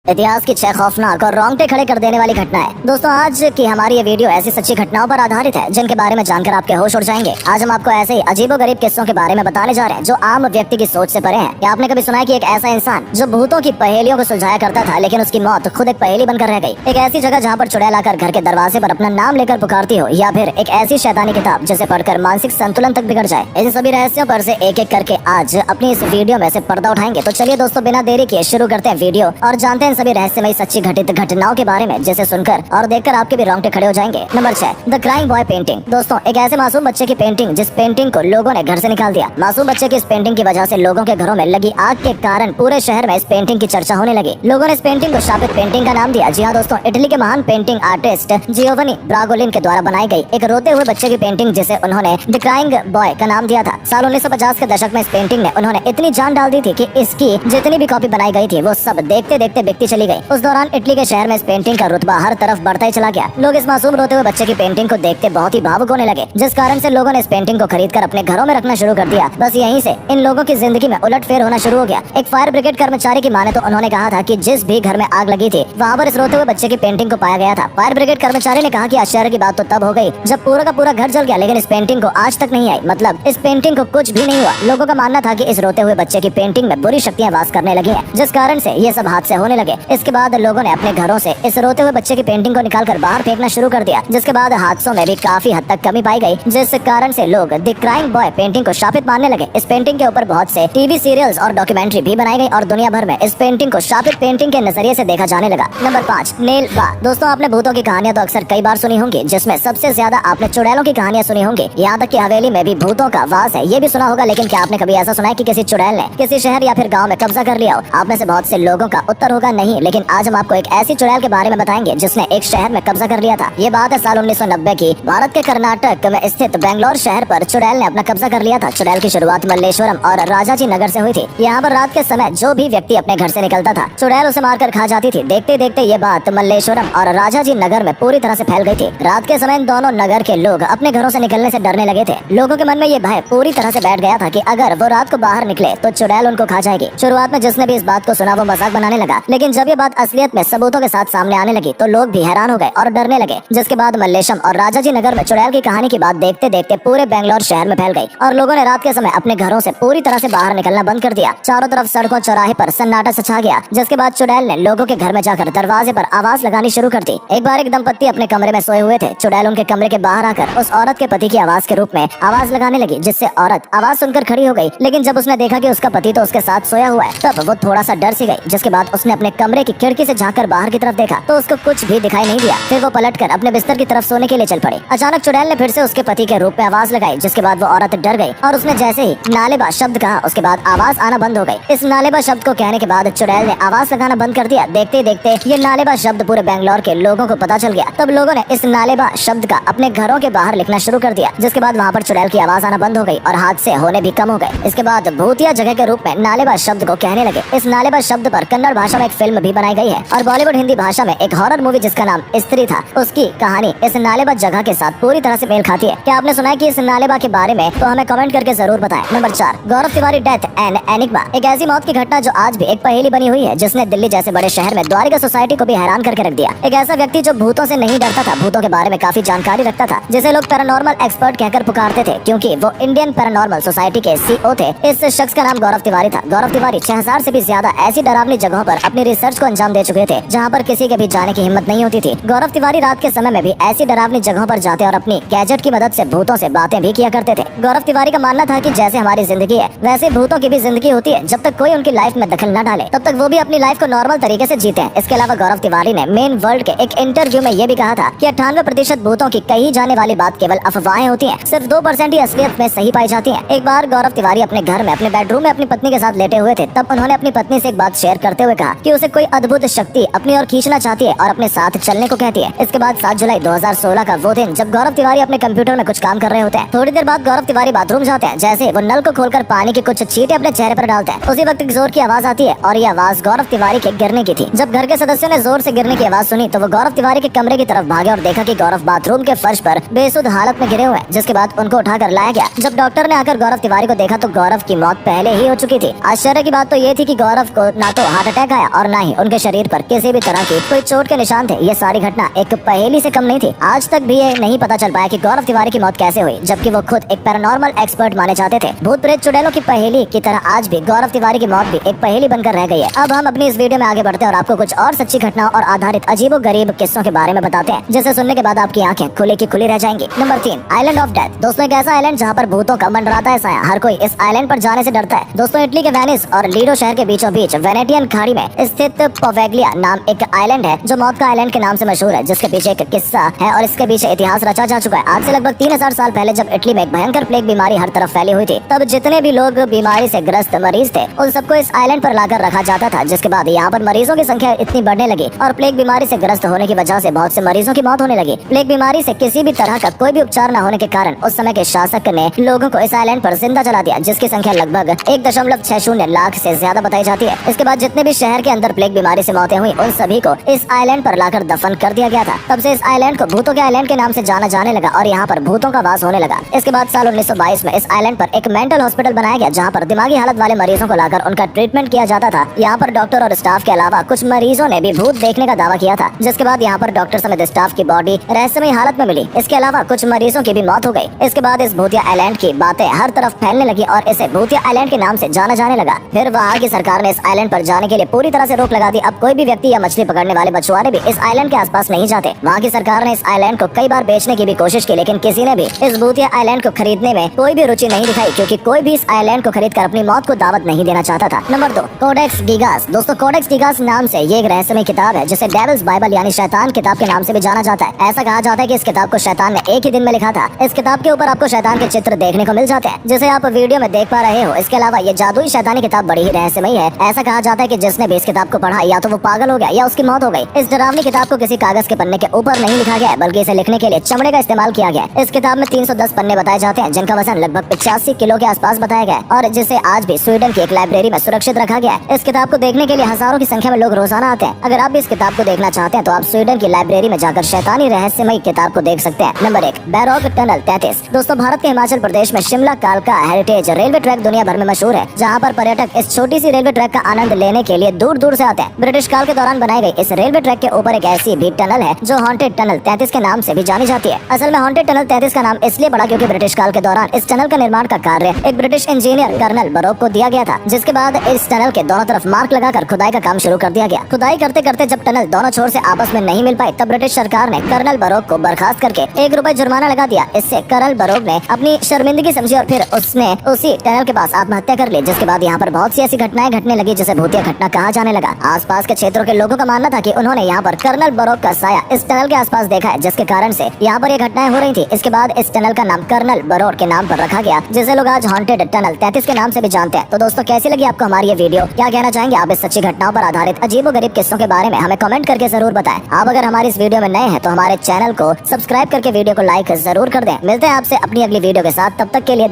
इतिहास की 6 खौफनाक और रोंगटे खड़े कर देने वाली घटनाएं। दोस्तों, आज की हमारी ये वीडियो ऐसी सच्ची घटनाओं पर आधारित है जिनके बारे में जानकर आपके होश उड़ जाएंगे। आज हम आपको ऐसे ही अजीबोगरीब किस्सों के बारे में बताने जा रहे हैं जो आम व्यक्ति की सोच से परे हैं। क्या आपने कभी सुना है कि एक ऐसा इंसान जो भूतों की पहेलियों को सुलझाया करता था, लेकिन उसकी मौत खुद एक पहेली बनकर रह गई। एक ऐसी जगह जहाँ पर चुड़ैल आकर घर के दरवाजे पर अपना नाम लेकर पुकारती हो, या फिर एक ऐसी शैतानी किताब जिसे पढ़कर मानसिक संतुलन तक बिगड़ जाए। इन सभी रहस्यों पर से एक एक करके आज अपनी इस वीडियो में से पर्दा उठाएंगे। तो चलिए दोस्तों, बिना देरी किए शुरू करते हैं वीडियो और जानते हैं सभी रहस्यमय सच्ची घटित घटनाओं के बारे में, जिसे सुनकर और देखकर आपके भी रोंगटे खड़े हो जाएंगे। Number 6, the crying boy painting. दोस्तों, एक ऐसे मासूम बच्चे की पेंटिंग जिस पेंटिंग को लोगों ने घर से निकाल दिया। मासूम बच्चे की इस पेंटिंग की वजह से लोगों के घरों में लगी आग के कारण पूरे शहर में इस पेंटिंग की चर्चा होने लगी। लोगों ने इस पेंटिंग को शापित पेंटिंग का नाम दिया। जी हाँ दोस्तों, इटली के महान पेंटिंग आर्टिस्ट जियोवनी ब्रागोलिन के द्वारा बनाई गई एक रोते हुए बच्चे की पेंटिंग, जिसे उन्होंने द क्राइंग बॉय का नाम दिया था। साल 1950 के दशक में इस पेंटिंग ने उन्होंने इतनी जान डाल दी थी कि इसकी जितनी भी कॉपी बनाई गई थी वो सब देखते देखते बिकती चली गई। उस दौरान इटली के शहर में इस पेंटिंग का रुतबा हर तरफ बढ़ता ही चला गया। लोग इस मासूम रोते हुए बच्चे की पेंटिंग को देखते बहुत ही भावुक होने लगे, जिस कारण से लोगों ने इस पेंटिंग को खरीदकर अपने घरों में रखना शुरू कर दिया। बस यहीं से इन लोगों की जिंदगी में उलटफेर होना शुरू हो गया। एक फायर ब्रिगेड कर्मचारी की माने तो उन्होंने कहा था कि जिस भी घर में आग लगी थी वहाँ पर इस रोते हुए बच्चे की पेंटिंग को पाया गया था। फायर ब्रिगेड कर्मचारी ने कहा कि आश्चर्य की बात तो तब हो गई जब पूरा का पूरा घर जल गया, लेकिन इस पेंटिंग को आज तक नहीं आई। मतलब इस पेंटिंग को कुछ भी नहीं हुआ। लोगों का मानना था कि इस रोते हुए बच्चे की पेंटिंग में बुरी शक्तियां वास करने लगी हैं, जिस कारण से ये सब हादसे होने लगे। इसके बाद लोगों ने अपने घरों से इस रोते हुए बच्चे की पेंटिंग को निकालकर बाहर फेंकना शुरू कर दिया, जिसके बाद हादसों में भी काफी हद तक कमी पाई गई, जिस कारण से लोग द क्राइंग बॉय पेंटिंग को शापित मानने लगे। इस पेंटिंग के ऊपर बहुत से टीवी सीरियल्स और डॉक्यूमेंट्री भी बनाई गई और दुनिया भर में इस पेंटिंग को शापित पेंटिंग के नजरिए से देखा जाने लगा। नंबर 5, नेल बा। दोस्तों, आपने भूतों की कहानियां तो अक्सर कई बार सुनी होंगी, जिसमें सबसे ज्यादा आपने चुड़ैलों की कहानियां सुनी होंगी। यहाँ तक कि हवेली में भी भूतों का वास है, ये भी सुना होगा। लेकिन क्या आपने कभी ऐसा सुना है कि किसी चुड़ैल ने किसी शहर या फिर गाँव में कब्जा कर लिया हो? आप में से बहुत से लोगों का उत्तर होगा नहीं। लेकिन आज हम आपको एक ऐसी चुड़ैल के बारे में बताएंगे जिसने एक शहर में कब्जा कर लिया था। ये बात है साल 1990 की। भारत के कर्नाटक में स्थित बेंगलोर शहर पर चुड़ैल ने अपना कब्जा कर लिया था। चुड़ैल की शुरुआत मल्लेश्वरम और राजाजी नगर से हुई थी। यहाँ पर रात के समय जो भी व्यक्ति अपने घर से निकलता था, चुड़ैल उसे मारकर खा जाती थी। देखते देखते ये बात मल्लेश्वरम और राजाजी नगर में पूरी तरह से फैल गई थी। रात के समय इन दोनों नगर के लोग अपने घरों से निकलने से डरने लगे थे। लोगों के मन में ये भय पूरी तरह से बैठ गया था कि अगर वो रात को बाहर निकले तो चुड़ैल उनको खा जाएगी। शुरुआत में जिसने भी इस बात को सुना वो मजाक बनाने लगा, लेकिन जब ये बात असलियत में सबूतों के साथ सामने आने लगी तो लोग भी हैरान हो गए और डरने लगे। जिसके बाद मल्लेशम और राजाजी नगर में चुड़ैल की कहानी की बात देखते देखते पूरे बेंगलोर शहर में फैल गई और लोगों ने रात के समय अपने घरों से पूरी तरह से बाहर निकलना बंद कर दिया। चारों तरफ सड़कों चौराहे पर सन्नाटा सा छा गया। जिसके बाद चुड़ैल ने लोगों के घर में जाकर दरवाजे पर आवाज लगानी शुरू कर दी। एक बार एक दंपत्ति अपने कमरे में सोए हुए थे। चुड़ैल उनके कमरे के बाहर आकर उस औरत के पति की आवाज के रूप में आवाज लगाने लगी, जिससे औरत आवाज सुनकर खड़ी हो गई। लेकिन जब उसने देखा कि उसका पति तो उसके साथ सोया हुआ है, तब वो थोड़ा सा डर सी गई। जिसके बाद उसने अपने कमरे की खिड़की से झांककर बाहर की तरफ देखा तो उसको कुछ भी दिखाई नहीं दिया। फिर वो पलटकर अपने बिस्तर की तरफ सोने के लिए चल पड़ी। अचानक चुड़ैल ने फिर से उसके पति के रूप में आवाज लगाई, जिसके बाद वो औरत डर गई और उसने जैसे ही नालेबा शब्द कहा, उसके बाद आवाज आना बंद हो गई। इस नालेबा शब्द को कहने के बाद चुड़ैल ने आवाज लगाना बंद कर दिया। देखते देखते ये नालेबा शब्द पूरे बेंगलोर के लोगों को पता चल गया। तब लोगों ने इस नालेबा शब्द का अपने घरों के बाहर लिखना शुरू कर दिया। जिसके बाद वहाँ पर चुड़ैल की आवाज आना बंद हो गई और हादसे होने भी कम हो गए। इसके बाद भूतिया जगह के रूप में नालेबा शब्द को कहने लगे। इस नालेबा शब्द पर कन्नड़ भाषा में एक फिल्म भी बनाई गई है और बॉलीवुड हिंदी भाषा में एक हॉरर मूवी जिसका नाम स्त्री था, उसकी कहानी इस नालेबा जगह के साथ पूरी तरह से मेल खाती है। क्या आपने सुना है कि इस नालेबा के बारे में? तो हमें कमेंट करके जरूर बताएं। Number 4, Gaurav Tiwari death and enigma. एक ऐसी मौत की घटना जो आज भी एक पहेली बनी हुई है, जिसने दिल्ली जैसे बड़े शहर में द्वारिका सोसाइटी को भी हैरान करके रख दिया। एक ऐसा व्यक्ति जो भूतों से नहीं डरता था, भूतों के बारे में काफी जानकारी रखता था, जिसे लोग पैरानॉर्मल एक्सपर्ट कहकर पुकारते थे, क्योंकि वो इंडियन पैरानॉर्मल सोसाइटी के सीईओ थे। इस शख्स का नाम गौरव तिवारी था। गौरव तिवारी 6000 से भी ज्यादा ऐसी डरावनी जगहों पर अपनी रिसर्च को अंजाम दे चुके थे, जहाँ पर किसी के भी जाने की हिम्मत नहीं होती थी। गौरव तिवारी रात के समय में भी ऐसी डरावनी जगहों पर जाते और अपनी गैजेट की मदद से भूतों से बातें भी किया करते थे। गौरव तिवारी का मानना था कि जैसे हमारी जिंदगी है वैसे भूतों की भी जिंदगी होती है। जब तक कोई उनकी लाइफ में दखल न डाले तब तक वो भी अपनी लाइफ को नॉर्मल तरीके से जीते हैं। इसके अलावा गौरव तिवारी ने मेन वर्ल्ड के एक इंटरव्यू में ये भी कहा था कि 98% भूतों की कही जाने वाली बात केवल अफवाहें होती हैं, सिर्फ 2% ही असलियत में सही पाई जाती हैं। एक बार गौरव तिवारी अपने घर में अपने बेडरूम में अपनी पत्नी के साथ लेटे हुए थे। तब उन्होंने अपनी पत्नी से एक बात शेयर करते हुए कहा कि उसे कोई अद्भुत शक्ति अपनी ओर खींचना चाहती है और अपने साथ चलने को कहती है। इसके बाद 7 जुलाई 2016 का वो दिन जब गौरव तिवारी अपने कंप्यूटर में कुछ काम कर रहे होते हैं। थोड़ी देर बाद गौरव तिवारी बाथरूम जाते हैं। जैसे वो नल को खोलकर पानी की कुछ छींटे अपने चेहरे पर डालते हैं, उसी वक्त जोर की आवाज आती है और ये आवाज गौरव तिवारी के गिरने की थी। जब घर के सदस्यों ने जोर से गिरने की आवाज सुनी तो वो गौरव तिवारी के कमरे की तरफ भागे और देखा कि गौरव बाथरूम के फर्श पर बेसुध हालत में गिरे हुए हैं। जिसके बाद उनको उठाकर लाया गया। जब डॉक्टर ने आकर गौरव तिवारी को देखा तो गौरव की मौत पहले ही हो चुकी थी। आश्चर्य की बात तो ये थी कि गौरव को ना तो हार्ट अटैक आया और न ही उनके शरीर पर किसी भी तरह की कोई चोट के निशान थे। ये सारी घटना एक पहेली से कम नहीं थी। आज तक भी ये नहीं पता चल पाया कि गौरव तिवारी की मौत कैसे हुई, जबकि वो खुद एक पैरानॉर्मल एक्सपर्ट माने जाते थे। भूत प्रेत चुड़ैलों की पहेली की तरह आज भी गौरव तिवारी की मौत भी एक पहेली बनकर रह गई है। अब हम अपनी इस वीडियो में आगे बढ़ते हैं और आपको कुछ और सच्ची घटनाओं और आधारित अजीबो गरीब किस्सों के बारे में बताते हैं, जिसे सुनने के बाद आपकी आंखें खुली की खुली रह जाएंगी। Number 3, island of death. दोस्तों, एक ऐसा आइलैंड जहाँ पर भूतों का मंडराता है साया। हर कोई इस आइलैंड पर जाने से डरता है। दोस्तों, इटली के वेनिस और लीडो शहर के बीचों बीच वेनेटियन खाड़ी में स्थित पोवेग्लिया नाम एक आइलैंड है, जो मौत का आइलैंड के नाम से मशहूर है, जिसके पीछे एक किस्सा है और इसके पीछे इतिहास रचा जा चुका है। आज से लगभग 3000 साल पहले जब इटली में एक भयंकर प्लेग बीमारी हर तरफ फैली हुई थी, तब जितने भी लोग बीमारी से ग्रस्त मरीज थे उन सबको इस आइलैंड पर लाकर रखा जाता था। जिसके बाद यहाँ पर मरीजों की संख्या इतनी बढ़ने लगी और प्लेग बीमारी से ग्रस्त होने की वजह से बहुत से मरीजों की मौत होने लगी। प्लेग बीमारी से किसी भी तरह का कोई भी उपचार न होने के कारण उस समय के शासक ने लोगों को इस आइलैंड पर जिंदा जला दिया, जिसकी संख्या लगभग 1.60 लाख से ज्यादा बताई जाती है। इसके बाद जितने भी शहर के अंदर प्लेग बीमारी से मौतें हुई उन सभी को इस आइलैंड पर लाकर दफन कर दिया गया था। तब से इस आइलैंड को भूतों के आइलैंड के नाम से जाना जाने लगा और यहाँ पर भूतों का वास होने लगा। इसके बाद साल 1922 में इस आइलैंड पर एक मेंटल हॉस्पिटल बनाया गया, जहाँ पर दिमागी हालत वाले मरीजों को लाकर उनका ट्रीटमेंट किया जाता था। यहाँ पर डॉक्टर और स्टाफ के अलावा कुछ मरीजों ने भी भूत देखने का दावा किया था, जिसके बाद यहाँ पर डॉक्टर समेत स्टाफ की बॉडी रहस्यमय हालत में मिली। इसके अलावा कुछ मरीजों की भी मौत हो गई। इसके बाद इस भूतिया आइलैंड की बातें हर तरफ फैलने लगी और इसे भूतिया आइलैंड के नाम से जाना जाने लगा। फिर वहाँ की सरकार ने इस आइलैंड पर जाने के लिए पूरी तरह से रोक लगा दी। अब कोई भी व्यक्ति या मछली पकड़ने वाले मछुआरे भी इस आइलैंड के आसपास नहीं जाते। वहाँ की सरकार ने इस आइलैंड को कई बार बेचने की भी कोशिश की, लेकिन किसी ने भी इस भूतिया आइलैंड को खरीदने में कोई भी रुचि नहीं दिखाई, क्योंकि कोई भी इस आइलैंड को खरीद कर अपनी मौत को दावत नहीं देना चाहता था। Number 2, Codex Gigas. दोस्तों, कोडेक्स गिगास नाम से ये एक रहस्यमय किताब है, जिसे डेविल्स बाइबल यानी शैतान किताब के नाम से भी जाना जाता है। ऐसा कहा जाता है कि इस किताब को शैतान ने एक ही दिन में लिखा था। इस किताब के ऊपर आपको शैतान के चित्र देखने को मिल जाते हैं, जिसे आप वीडियो में देख पा रहे हो। इसके अलावा ये जादुई शैतानी किताब बड़ी ही रहस्यमय है। ऐसा कहा जाता है कि जिसने भी इस किताब को पढ़ा या तो वो पागल हो गया या उसकी मौत हो गई। इस डरावनी किताब को किसी कागज के पन्ने के ऊपर नहीं लिखा गया है, बल्कि इसे लिखने के लिए चमड़े का इस्तेमाल किया गया है। इस किताब में 310 पन्ने बताए जाते हैं, जिनका वजन लगभग 85 किलो के आसपास बताया गया है और जिसे आज भी स्वीडन की एक लाइब्रेरी में सुरक्षित रखा गया है। इस किताब को देखने के लिए हजारों की संख्या में लोग रोजाना आते हैं। अगर आप भी इस किताब को देखना चाहते हैं तो आप स्वीडन की लाइब्रेरी में जाकर शैतानी रहस्यमय किताब को देख सकते हैं। Number 1, baroque tunnel 33। दोस्तों, भारत के हिमाचल प्रदेश में शिमला कालका हेरिटेज रेलवे ट्रैक दुनिया भर में मशहूर है, जहाँ पर पर्यटक इस छोटी सी रेलवे ट्रैक का आनंद लेने के लिए दूर दूर से आते हैं। ब्रिटिश काल के दौरान बनाई गई इस रेलवे ट्रैक के ऊपर एक ऐसी भी टनल है जो हॉन्टेड टनल 33 के नाम से भी जानी जाती है। असल में हॉन्टेड टनल 33 का नाम इसलिए पड़ा क्योंकि ब्रिटिश काल के दौरान इस टनल का निर्माण का कार्य एक ब्रिटिश इंजीनियर कर्नल बरोक को दिया गया था, जिसके बाद इस टनल के दोनों तरफ मार्क लगाकर खुदाई का काम शुरू कर दिया गया। खुदाई करते करते जब टनल दोनों छोर से आपस में नहीं मिल पाई, तब ब्रिटिश सरकार ने कर्नल बरोक को बर्खास्त करके ₹1 जुर्माना लगा दिया। इससे कर्नल बरोक ने अपनी शर्मिंदगी समझी और फिर उसने उसी टनल के पास आत्महत्या कर ली। जिसके बाद यहाँ पर बहुत सी ऐसी घटनाएं घटने लगी जिसे भूतिया घटना कहा जाने लगा। आसपास के क्षेत्रों के लोगों का मानना था कि उन्होंने यहाँ पर कर्नल बरोक का साया इस टनल के आसपास देखा है, जिसके कारण से यहाँ पर ये घटनाएं हो रही थी। इसके बाद इस टनल का नाम कर्नल बरोक के नाम पर रखा गया, जिसे लोग आज हॉन्टेड टनल 33 के नाम से भी जानते हैं। तो दोस्तों, कैसी लगी आपको हमारी ये वीडियो? क्या कहना चाहेंगे आप इस सच्ची घटनाओं पर आधारित अजीबो गरीब किस्सों के बारे में? हमें कमेंट करके जरूर बताएं। आप अगर हमारी इस वीडियो में नए हैं तो हमारे चैनल को सब्सक्राइब करके वीडियो को लाइक जरूर कर दें। मिलते हैं आपसे अपनी अगली वीडियो के साथ, तब तक के लिए